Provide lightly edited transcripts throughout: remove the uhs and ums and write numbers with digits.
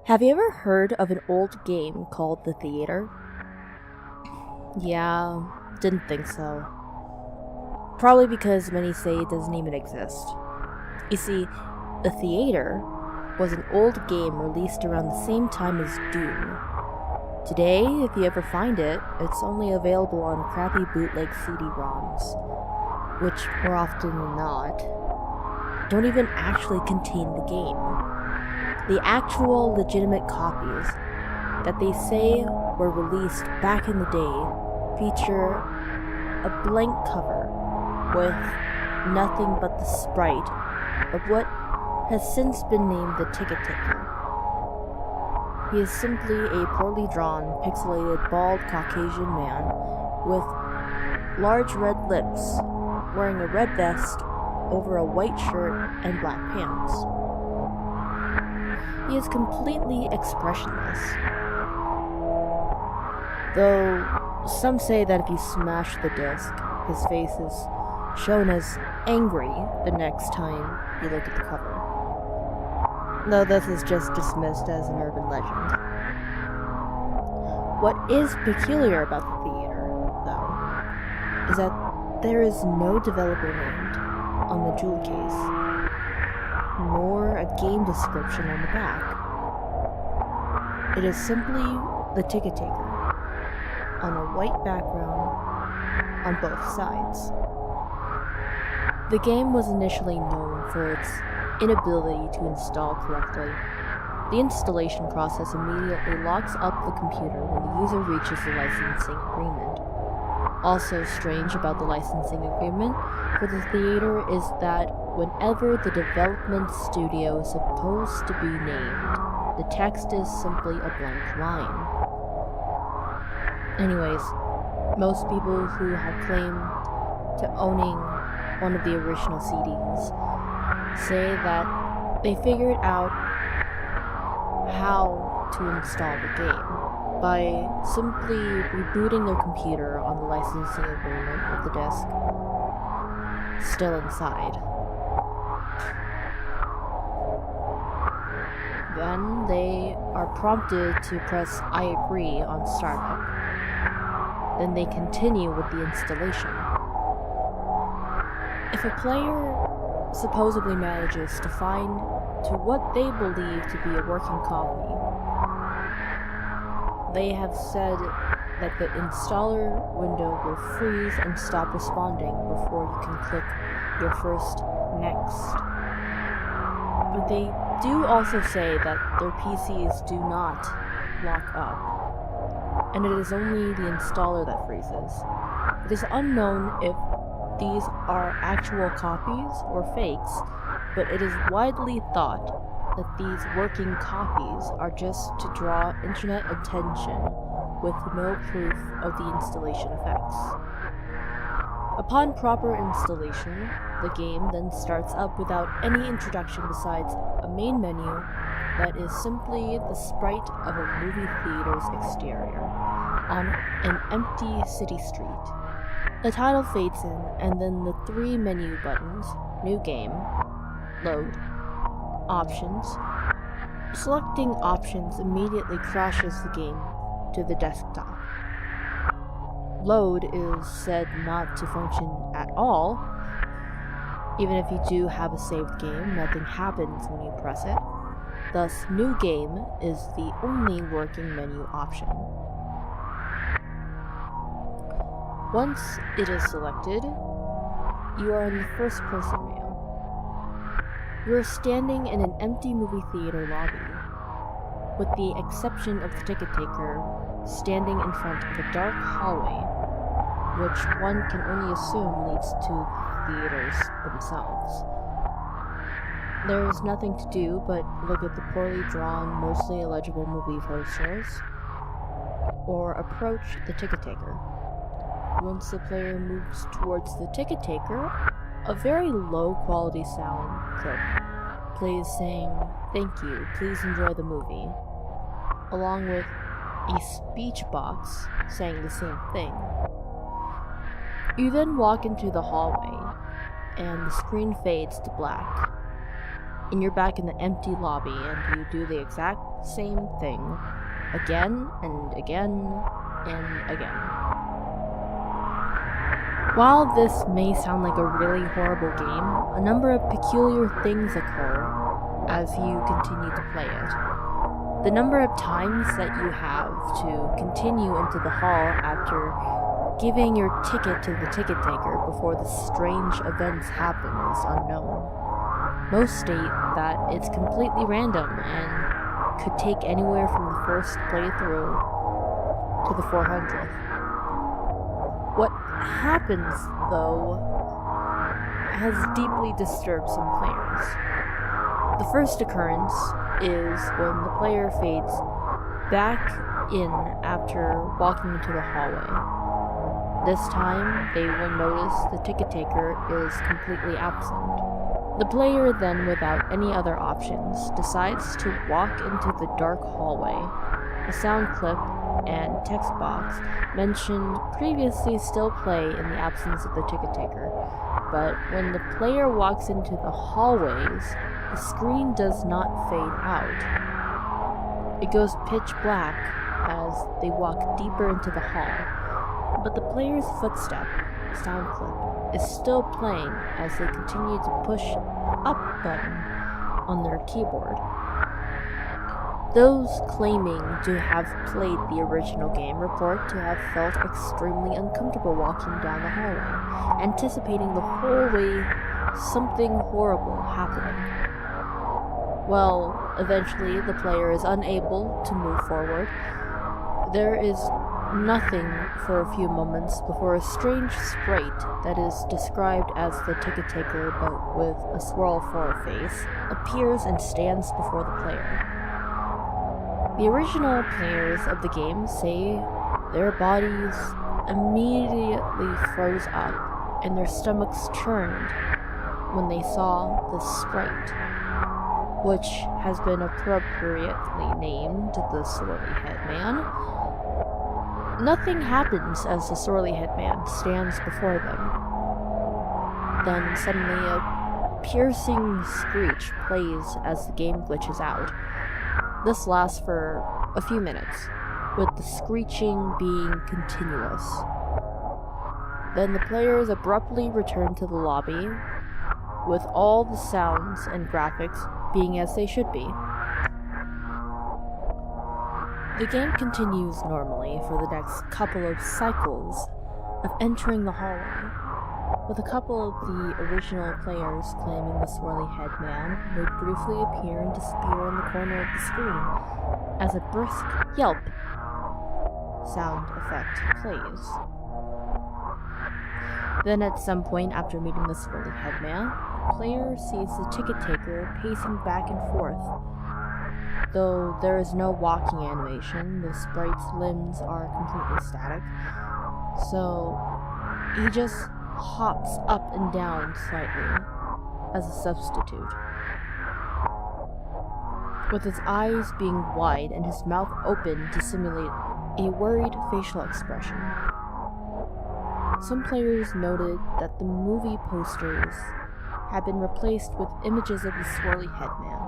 Have you ever heard of an old game called The Theater? Yeah, didn't think so. Probably because many say it doesn't even exist. You see, The Theater was an old game released around the same time as Doom. Today, if you ever find it, it's only available on crappy bootleg CD-ROMs, which, more often than not, don't even actually contain the game. The actual legitimate copies that they say were released back in the day feature a blank cover with nothing but the sprite of what has since been named the Ticket Taker. He is simply a poorly drawn, pixelated, bald Caucasian man with large red lips, wearing a red vest over a white shirt and black pants. He is completely expressionless. Though some say that if you smash the disc, his face is shown as angry the next time you look at the cover. Though this is just dismissed as an urban legend. What is peculiar about the theater, though, is that there is no developer named on the jewel case, nor a game description on the back. It is simply the Ticket Taker on a white background on both sides. The game was initially known for its inability to install correctly. The installation process immediately locks up the computer when the user reaches the licensing agreement. Also strange about the licensing agreement for the theater is that whenever the development studio is supposed to be named, the text is simply a blank line. Anyways, most people who have claimed to owning one of the original CDs say that they figured out how to install the game by simply rebooting their computer on the licensing agreement with the disc still inside. Then they are prompted to press I agree on startup. Then they continue with the installation. If a player supposedly manages to find to what they believe to be a working copy, they have said that the installer window will freeze and stop responding before you can click your first next. But they do also say that their PCs do not lock up, and it is only the installer that freezes. It is unknown if these are actual copies or fakes, but it is widely thought that these working copies are just to draw internet attention with no proof of the installation effects. Upon proper installation, the game then starts up without any introduction besides a main menu that is simply the sprite of a movie theater's exterior on an empty city street. The title fades in, and then the three menu buttons, New Game, Load, Options. Selecting Options immediately crashes the game to the desktop. Load is said not to function at all. Even if you do have a saved game, nothing happens when you press it. Thus, New Game is the only working menu option. Once it is selected, you are in the first person view. You are standing in an empty movie theater lobby, with the exception of the ticket taker standing in front of a dark hallway, which one can only assume leads to theaters themselves. There is nothing to do but look at the poorly drawn, mostly illegible movie posters, or approach the ticket taker. Once the player moves towards the ticket taker, a very low quality sound clip plays saying, "Thank you, please enjoy the movie," along with a speech box saying the same thing. You then walk into the hallway, and the screen fades to black. And you're back in the empty lobby, and you do the exact same thing again and again and again. While this may sound like a really horrible game, a number of peculiar things occur as you continue to play it. The number of times that you have to continue into the hall after giving your ticket to the ticket taker before the strange events happen is unknown. Most state that it's completely random and could take anywhere from the first playthrough to the 400th. What happens, though, has deeply disturbed some players. The first occurrence is when the player fades back in after walking into the hallway. This time, they will notice the ticket taker is completely absent. The player then, without any other options, decides to walk into the dark hallway. The sound clip and text box mentioned previously still play in the absence of the ticket taker, but when the player walks into the hallways, the screen does not fade out. It goes pitch black as they walk deeper into the hall, but the player's footstep sound clip is still playing as they continue to push the up button on their keyboard. Those claiming to have played the original game report to have felt extremely uncomfortable walking down the hallway, anticipating the whole way something horrible happening. Well, eventually the player is unable to move forward. There is nothing for a few moments before a strange sprite that is described as the ticket taker but with a swirl for a face appears and stands before the player. The original players of the game say their bodies immediately froze up and their stomachs churned when they saw the sprite, which has been appropriately named the Swirly Head Man. Nothing happens as the Swirly Head Man stands before them. Then suddenly a piercing screech plays as the game glitches out. This lasts for a few minutes, with the screeching being continuous. Then the players abruptly return to the lobby, with all the sounds and graphics being as they should be. The game continues normally for the next couple of cycles of entering the hallway, with a couple of the original players claiming the Swirly Head Man would briefly appear and disappear in the corner of the screen as a brisk yelp sound effect plays. Then at some point after meeting the Swirly Head Man, the player sees the ticket taker pacing back and forth. Though there is no walking animation, the sprite's limbs are completely static, so he just hops up and down slightly as a substitute, with his eyes being wide and his mouth open to simulate a worried facial expression. Some players noted that the movie posters had been replaced with images of the Swirly Head Man,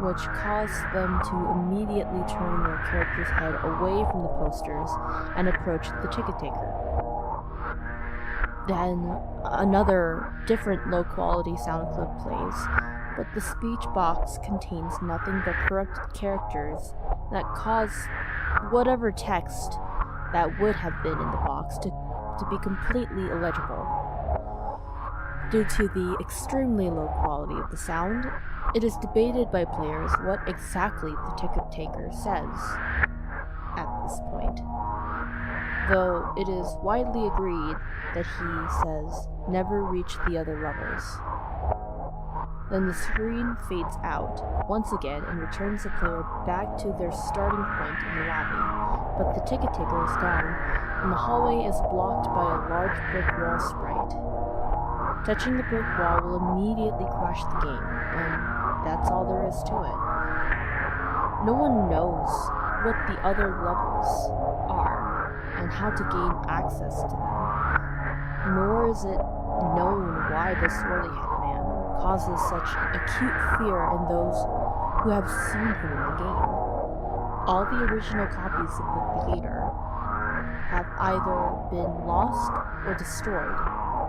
which caused them to immediately turn their character's head away from the posters and approach the ticket taker. Then another different low-quality sound clip plays, but the speech box contains nothing but corrupted characters that cause whatever text that would have been in the box to be completely illegible. Due to the extremely low quality of the sound, it is debated by players what exactly the ticket taker says at this point, though it is widely agreed that he says, "Never reach the other levels." Then the screen fades out once again and returns the player back to their starting point in the lobby, but the ticket taker is gone, and the hallway is blocked by a large brick wall sprite. Touching the brick wall will immediately crash the game, and that's all there is to it. No one knows what the other levels are and how to gain access to them, nor is it known why the Swirly Head Man causes such acute fear in those who have seen him in the game. All the original copies of the theater have either been lost or destroyed,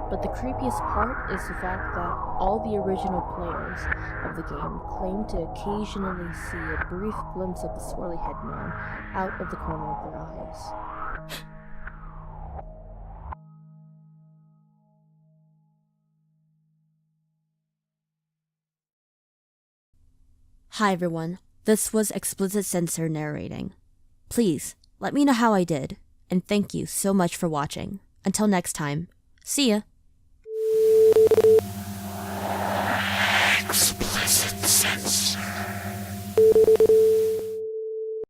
but the creepiest part is the fact that all the original players of the game claim to occasionally see a brief glimpse of the swirly head man out of the corner of their eyes. Hi everyone, this was explicit censor narrating. Please, let me know how I did, and thank you so much for watching. Until next time, see ya!